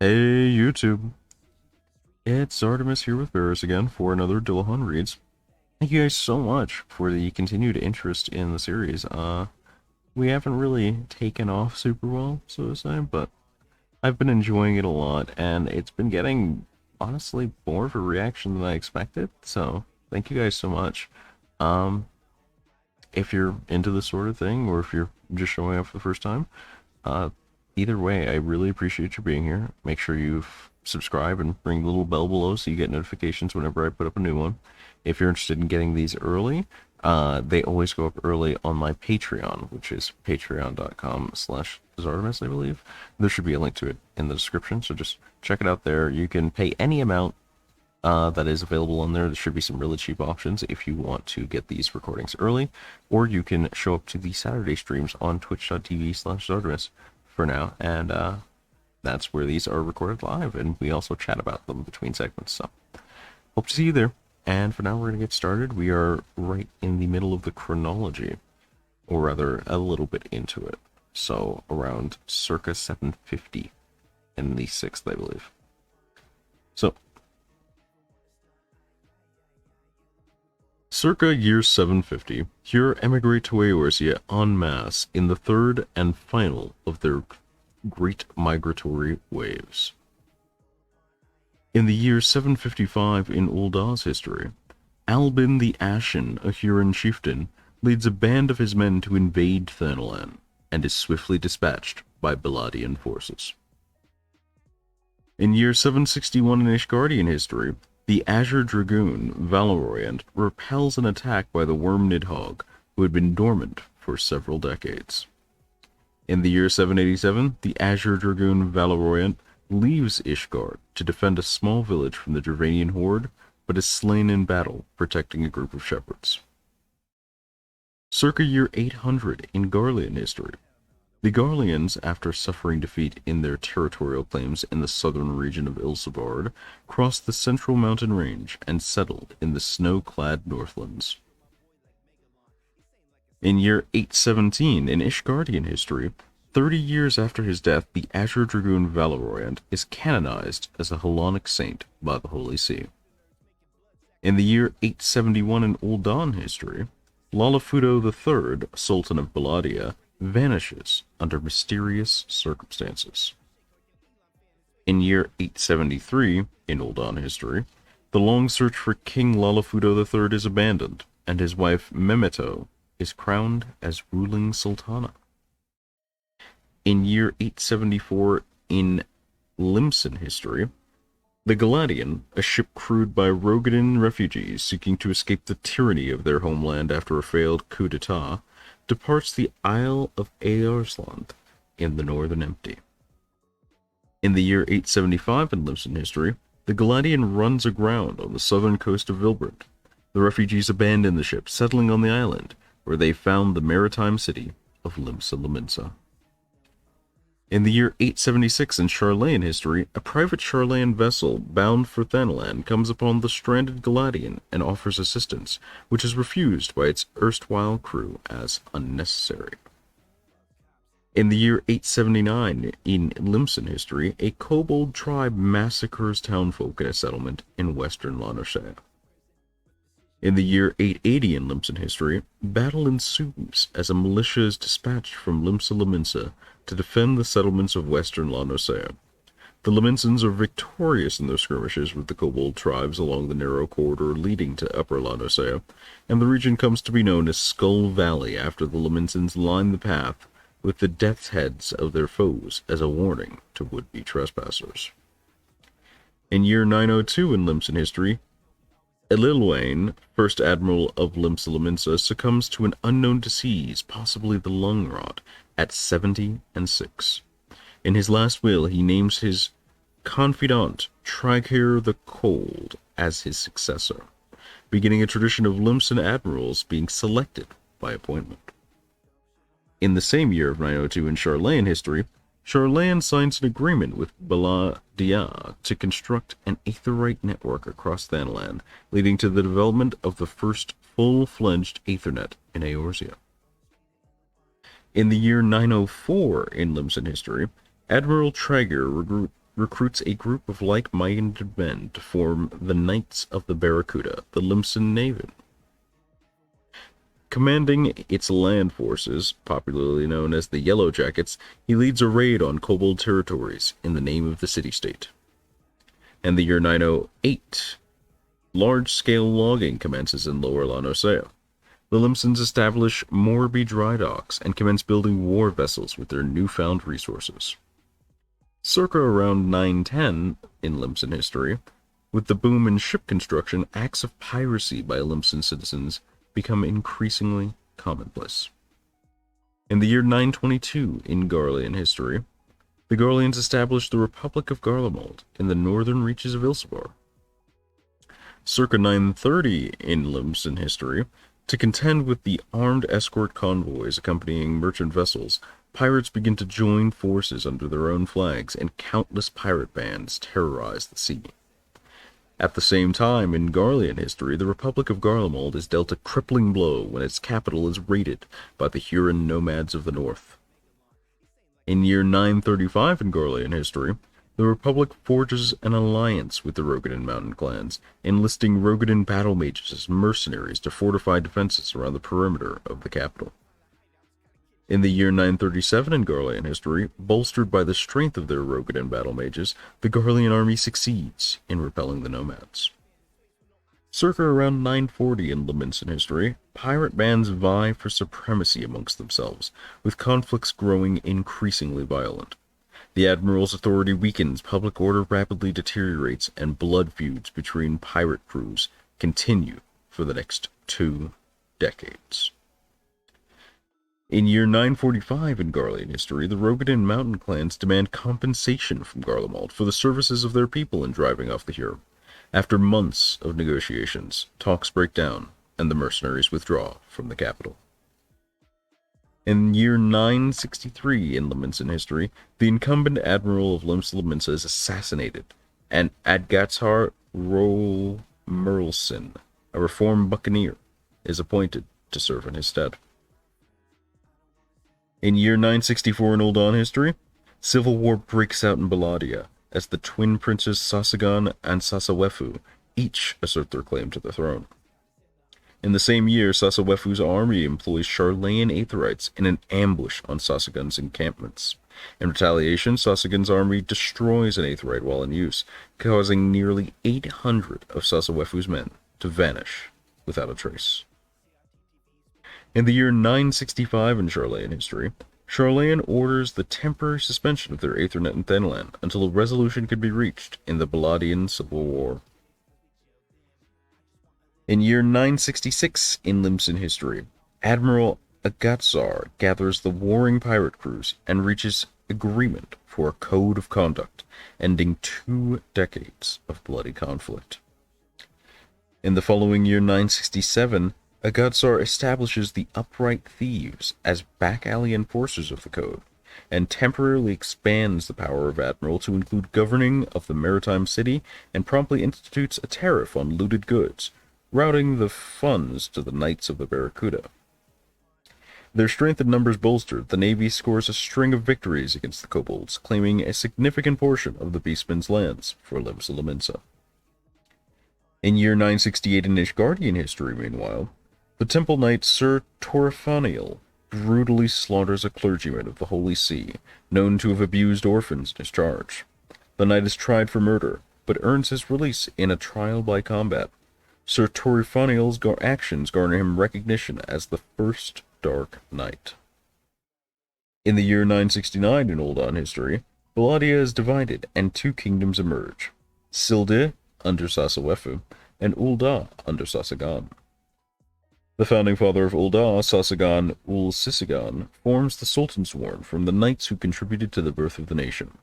Hey YouTube, it's Artemis here with Barris again for another Dullahan Reads. Thank you guys so much for the continued interest in the series. We haven't really taken off super well, so to say, but I've been enjoying it a lot, and it's been getting, honestly, more of a reaction than I expected, so thank you guys so much. Um, if you're into this sort of thing, or if you're just showing up for the first time, uh, either way, I really appreciate you being here. Make sure you subscribe and ring the little bell below so you get notifications whenever I put up a new one. If you're interested in getting these early, they always go up early on my Patreon, which is patreon.com/Zardamus, I believe. There should be a link to it in the description, so just check it out there. You can pay any amount that is available on there. There should be some really cheap options if you want to get these recordings early, or you can show up to the Saturday streams on twitch.tv/Zardamus for now, and that's where these are recorded live, and we also chat about them between segments, so hope to see you there. And for now, we're going to get started. We are right in the middle of the chronology, or rather, a little bit into it, so around circa 750 in the 6th, I believe. So, circa year 750, here emigrate to Eorzea en masse in the third and final of their great migratory waves. In the year 755 in Ulda's history, Albin the Ashen, a Huron chieftain, leads a band of his men to invade Thanalan, and is swiftly dispatched by Baladian forces. In year 761 in Ishgardian history, the Azure Dragoon, Valorant, repels an attack by the Worm Nidhogg, who had been dormant for several decades. In the year 787, the Azure Dragoon Valorant leaves Ishgard to defend a small village from the Dravanian horde, but is slain in battle, protecting a group of shepherds. Circa year 800 in Garlean history, the Garleans, after suffering defeat in their territorial claims in the southern region of Ilsabard, crossed the central mountain range and settled in the snow-clad Northlands. In year 817 in Ishgardian history, 30 years after his death, the Azure Dragoon Valorant is canonized as a Hellenic saint by the Holy See. In the year 871 in Uldan history, Lalafudo III, Sultan of Baladia, vanishes under mysterious circumstances. In year 873 in Uldan history, the long search for King Lalafudo III is abandoned, and his wife Memeto is crowned as ruling sultana. In year 874 in Limson history, the Galadian, a ship crewed by Rogadan refugees seeking to escape the tyranny of their homeland after a failed coup d'etat, departs the Isle of Eorzea in the Northern Empty. In the year 875 in Limson history, the Galadian runs aground on the southern coast of Vilbrand. The refugees abandon the ship, settling on the island, where they found the maritime city of Limsa Lominsa. In the year 876 in Charlayan history, a private Charlayan vessel bound for Thanalan comes upon the stranded Galadian and offers assistance, which is refused by its erstwhile crew as unnecessary. In the year 879 in Limson history, a kobold tribe massacres townfolk in a settlement in western Lanosea. In the year 880 in Limson history, battle ensues as a militia is dispatched from Limsa Lominsa to defend the settlements of western Lanosea. The Lominsans are victorious in their skirmishes with the kobold tribes along the narrow corridor leading to Upper Lanosea, and the region comes to be known as Skull Valley after the Lominsans line the path with the death's heads of their foes as a warning to would-be trespassers. In year 902 in Limson history, Elilwain, first admiral of Limsa Lominsa, succumbs to an unknown disease, possibly the lung rot, at 76. In his last will, he names his confidant, Trighair the Cold, as his successor, beginning a tradition of Limsan admirals being selected by appointment. In the same year of 902 in Charlayan history, Charlayan signs an agreement with Baladia to construct an aetherite network across Thanalan, leading to the development of the first full-fledged Aethernet in Eorzea. In the year 904 in Limsan history, Admiral Traeger recruits a group of like-minded men to form the Knights of the Barracuda, the Limson Navy. Commanding its land forces, popularly known as the Yellow Jackets, he leads a raid on Kobold territories in the name of the city-state. In the year 908, large-scale logging commences in Lower Eorzea. The Limsons establish Morby dry docks and commence building war vessels with their newfound resources. Circa around 910 in Limson history, with the boom in ship construction, acts of piracy by Limson citizens become increasingly commonplace. In the year 922 in Garlean history, the Garleans established the Republic of Garlemald in the northern reaches of Ilsvar. Circa 930 in Limson history, to contend with the armed escort convoys accompanying merchant vessels, pirates begin to join forces under their own flags, and countless pirate bands terrorize the sea. At the same time, in Garlean history, the Republic of Garlemald is dealt a crippling blow when its capital is raided by the Huron nomads of the north. In year 935 in Garlean history, the Republic forges an alliance with the Rogadin mountain clans, enlisting Rogadin battle mages as mercenaries to fortify defenses around the perimeter of the capital. In the year 937 in Garlean history, bolstered by the strength of their Rogadin battle mages, the Garlean army succeeds in repelling the nomads. Circa around 940 in Limson history, pirate bands vie for supremacy amongst themselves, with conflicts growing increasingly violent. The admiral's authority weakens, public order rapidly deteriorates, and blood feuds between pirate crews continue for the next 2 decades. In year 945 in Garlean history, the Rogadin mountain clans demand compensation from Garlemald for the services of their people in driving off the Huron. After months of negotiations, talks break down, and the mercenaries withdraw from the capital. In year 963 in Limson history, the incumbent admiral of Limsa is assassinated, and Adgatzar Roel Merlson, a reformed buccaneer, is appointed to serve in his stead. In year 964 in Uldan history, civil war breaks out in Baladia, as the twin princes Sasagan and Sasawefu each assert their claim to the throne. In the same year, Sasawefu's army employs Charlayan Aetherites in an ambush on Sasagan's encampments. In retaliation, Sasagan's army destroys an Aetherite while in use, causing nearly 800 of Sasawefu's men to vanish without a trace. In the year 965 in Charlayan history, Charlayan orders the temporary suspension of their Aethernet in Thenland until a resolution could be reached in the Baladian Civil War. In year 966 in Limson history, Admiral Agatzar gathers the warring pirate crews and reaches agreement for a code of conduct, ending 2 decades of bloody conflict. In the following year 967, Agatzar establishes the Upright Thieves as back-alley enforcers of the code, and temporarily expands the power of Admiral to include governing of the maritime city, and promptly institutes a tariff on looted goods, routing the funds to the Knights of the Barracuda. Their strength and numbers bolstered, the Navy scores a string of victories against the Kobolds, claiming a significant portion of the Beastmen's lands for Limsa. In year 968 in Ishgardian history, meanwhile, the Temple Knight Sir Torifaniel brutally slaughters a clergyman of the Holy See, known to have abused orphans in his charge. The knight is tried for murder, but earns his release in a trial by combat. Sir Torifaniel's actions garner him recognition as the first Dark Knight. In the year 969 in Uldan history, Baladia is divided and 2 kingdoms emerge: Silde under Sasawefu, and Ulda under Sasagan. The founding father of Ulda, Sasagan Ul-Sisigan, forms the Sultan Sworn from the knights who contributed to the birth of the nation.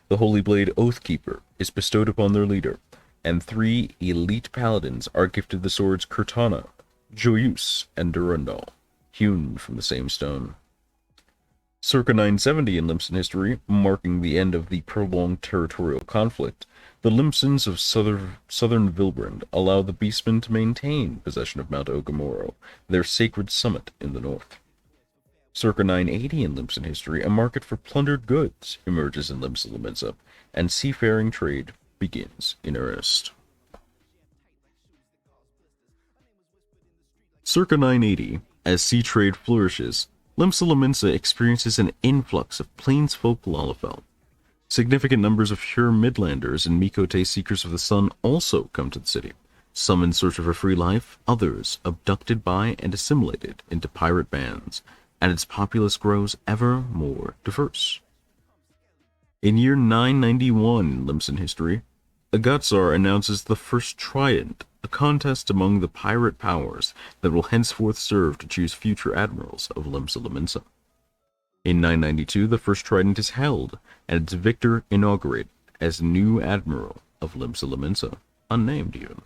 The Holy Blade Oathkeeper is bestowed upon their leader, and 3 elite paladins are gifted the swords Kurtana, Joyus, and Durandal, hewn from the same stone. Circa 970 in Limson history, marking the end of the prolonged territorial conflict, the Limsons of southern Vilbrand allow the Beastmen to maintain possession of Mount Ogamoro, their sacred summit in the north. Circa 980 in Limsan history, a market for plundered goods emerges in Limsa, and seafaring trade begins in earnest. Circa 980, as sea trade flourishes, Limsa experiences an influx of plainsfolk Lalafell. Significant numbers of Hur Midlanders and Mikote seekers of the sun also come to the city, some in search of a free life, others abducted by and assimilated into pirate bands, and its populace grows ever more diverse. In year 991 in Limsan history, Agatsar announces the First Trident, a contest among the pirate powers that will henceforth serve to choose future admirals of Limsa. In 992, the First Trident is held, and its victor inaugurated as new admiral of Limsa, unnamed even.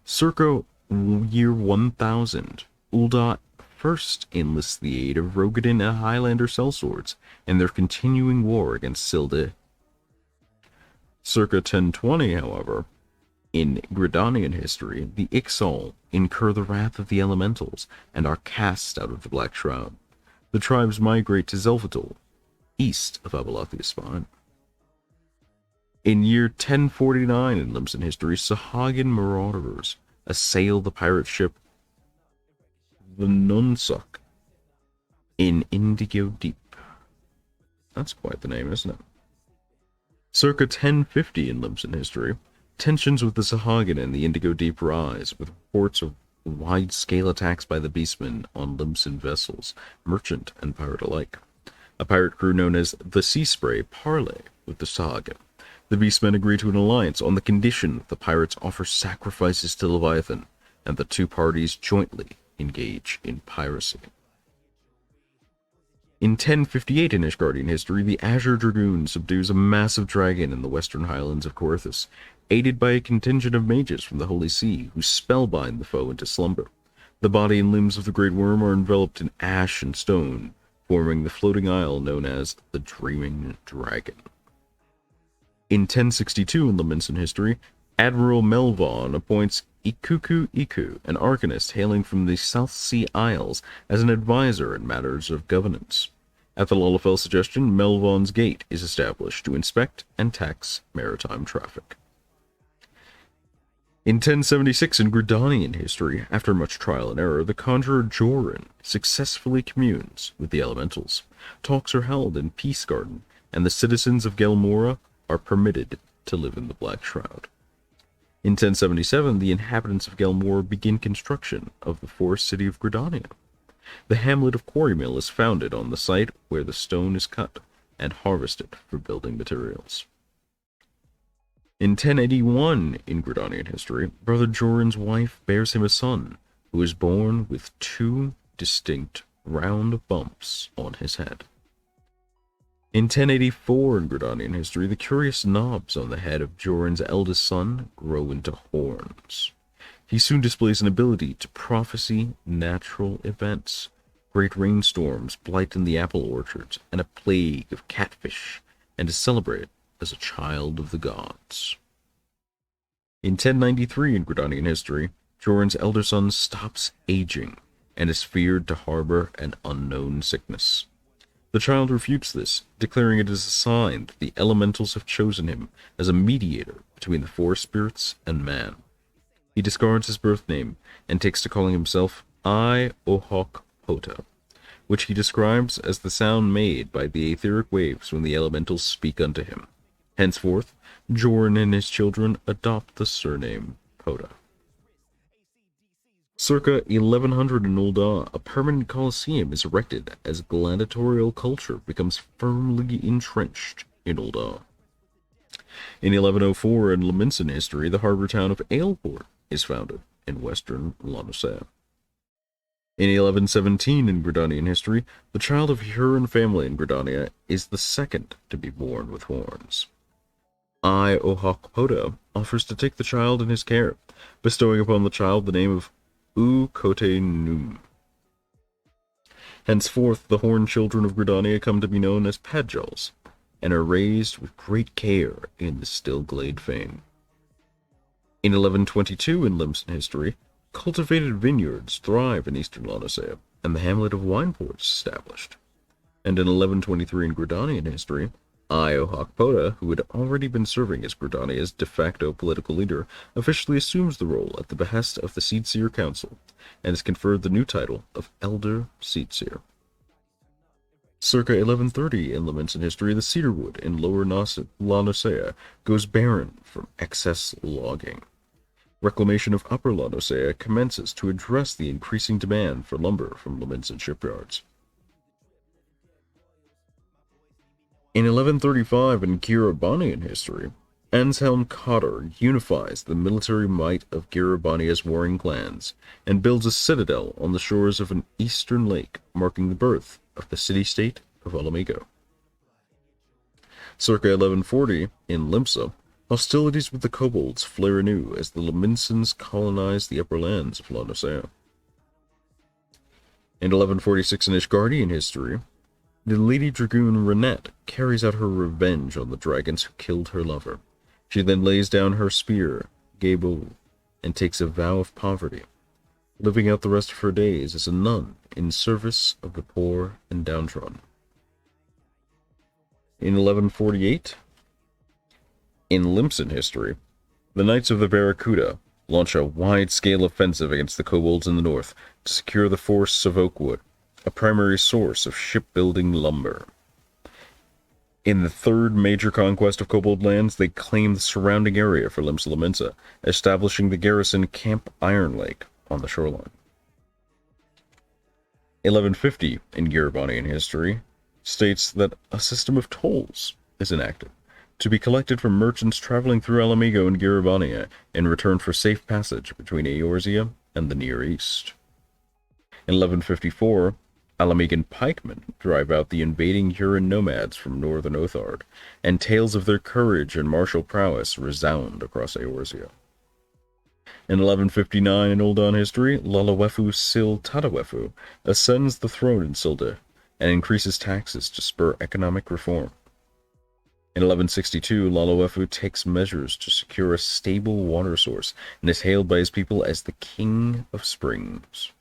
Circa year 1000, Ul'dah first enlists the aid of Rogadin and Highlander sellswords in their continuing war against Silde. Circa 1020, however, in Gridanian history, the Ixal incur the wrath of the elementals and are cast out of the Black Shroud. The tribes migrate to Zelfatol, east of Abalathia Spine. In year 1049 in Limsan history, Sahagin marauders assail the pirate ship the Nunsuck in Indigo Deep. That's quite the name, isn't it? Circa 1050 in Limsan history, tensions with the Sahagin and the Indigo Deep rise, with reports of wide-scale attacks by the Beastmen on Limsan vessels, merchant and pirate alike. A pirate crew known as the Sea Spray parley with the Sahagin. The Beastmen agree to an alliance on the condition that the pirates offer sacrifices to Leviathan, and the two parties jointly engage in piracy. In 1058 in Ishgardian history, the Azure Dragoon subdues a massive dragon in the western highlands of Corythus, aided by a contingent of mages from the Holy See, who spellbind the foe into slumber. The body and limbs of the Great Worm are enveloped in ash and stone, forming the floating isle known as the Dreaming Dragon. In 1062 in Limsan history, Admiral Melvon appoints Ikuku Iku, an arcanist hailing from the South Sea Isles, as an advisor in matters of governance. At the Lullafell suggestion, Melvon's Gate is established to inspect and tax maritime traffic. In 1076 in Gridanian history, after much trial and error, the conjurer Joran successfully communes with the elementals. Talks are held in Peace Garden, and the citizens of Gelmora are permitted to live in the Black Shroud. In 1077, the inhabitants of Gelmora begin construction of the forest city of Gridania. The hamlet of Quarrymill is founded on the site where the stone is cut and harvested for building materials. In 1081 in Gridanian history, Brother Joran's wife bears him a son, who is born with two distinct round bumps on his head. In 1084 in Gridanian history, the curious knobs on the head of Joran's eldest son grow into horns. He soon displays an ability to prophesy natural events. Great rainstorms blighten the apple orchards, and a plague of catfish, and is celebrated as a child of the gods. In 1093 in Gridanian history, Joran's elder son stops aging, and is feared to harbor an unknown sickness. The child refutes this, declaring it as a sign that the elementals have chosen him as a mediator between the forest spirits and man. He discards his birth name and takes to calling himself I-Ohok Pota, which he describes as the sound made by the etheric waves when the elementals speak unto him. Henceforth, Joran and his children adopt the surname Pota. Circa 1100 in Ul'dah, a permanent coliseum is erected as gladiatorial culture becomes firmly entrenched in Ul'dah. In 1104 in Limsan history, the harbor town of Aleport is founded in western Eorzea. In 1117 in Gridanian history, the child of Huron family in Gridania is the second to be born with horns. I-Ohok Pota offers to take the child in his care, bestowing upon the child the name of Kote Num. Henceforth, the horned children of Gridania come to be known as Padjals, and are raised with great care in the still glade fane. In 1122 in Limsan history, cultivated vineyards thrive in eastern Eorzea, and the hamlet of Wineport is established. And in 1123 in Gridanian history, Io-Hakpota, who had already been serving as Gridania's de facto political leader, officially assumes the role at the behest of the Seedseer Council, and is conferred the new title of Elder Seedseer. Circa 1130 in Lamensin history, the cedarwood in Lower Lanosea goes barren from excess logging. Reclamation of Upper Lanosea commences to address the increasing demand for lumber from Lamensin shipyards. In 1135 in Girabanian history, Anshelm Cotter unifies the military might of Girabania's warring clans and builds a citadel on the shores of an eastern lake, marking the birth of the city-state of Alamigo. Circa 1140, in Limsa, hostilities with the kobolds flare anew as the Laminsans colonize the upper lands of Lanosea. In 1146 in Ishgardian history, the Lady Dragoon Renette carries out her revenge on the dragons who killed her lover. She then lays down her spear, Gabo, and takes a vow of poverty, living out the rest of her days as a nun in service of the poor and downtrodden. In 1148, in Limson history, the Knights of the Barracuda launch a wide-scale offensive against the kobolds in the north to secure the forests of Oakwood, a primary source of shipbuilding lumber. In the third major conquest of kobold lands, they claim the surrounding area for Limsa Lominsa, establishing the garrison Camp Iron Lake on the shoreline. 1150 in Girabanian history states that a system of tolls is enacted to be collected from merchants traveling through Alamigo and Girabania in return for safe passage between Eorzea and the Near East. In 1154, Alamigan pikemen drive out the invading Huron nomads from northern Othard, and tales of their courage and martial prowess resound across Eorzea. In 1159 in Uldan history, Lalawefu Sil Tadawefu ascends the throne in Silda and increases taxes to spur economic reform. In 1162, Lalawefu takes measures to secure a stable water source and is hailed by his people as the King of Springs.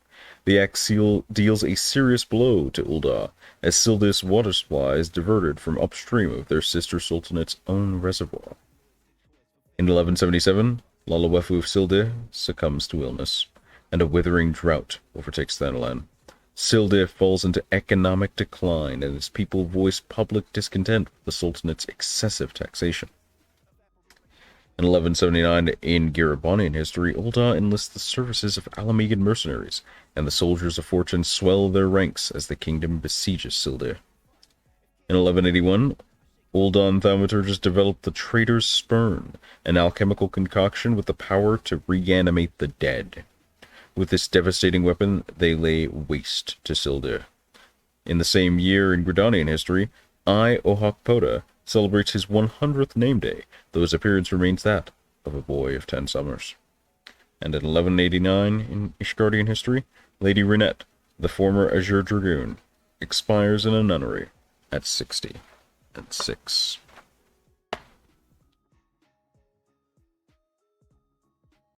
The axe deals a serious blow to Ulda, as Silda's water supply is diverted from upstream of their sister sultanate's own reservoir. In 1177, Lalawefu Silda succumbs to illness, and a withering drought overtakes Thanalan. Silda falls into economic decline, and its people voice public discontent with the sultanate's excessive taxation. In 1179, in Girabanian history, Ulda enlists the services of Alamigan mercenaries, and the soldiers of fortune swell their ranks as the kingdom besieges Silda. In 1181, Uldan thaumaturges developed the Trader's Spurn, an alchemical concoction with the power to reanimate the dead. With this devastating weapon, they lay waste to Silda. In the same year in Gridanian history, Io-Hakpota celebrates his 100th name day, though his appearance remains that of a boy of 10 summers. And in 1189, in Ishgardian history, Lady Renette, the former Azure Dragoon, expires in a nunnery at 66.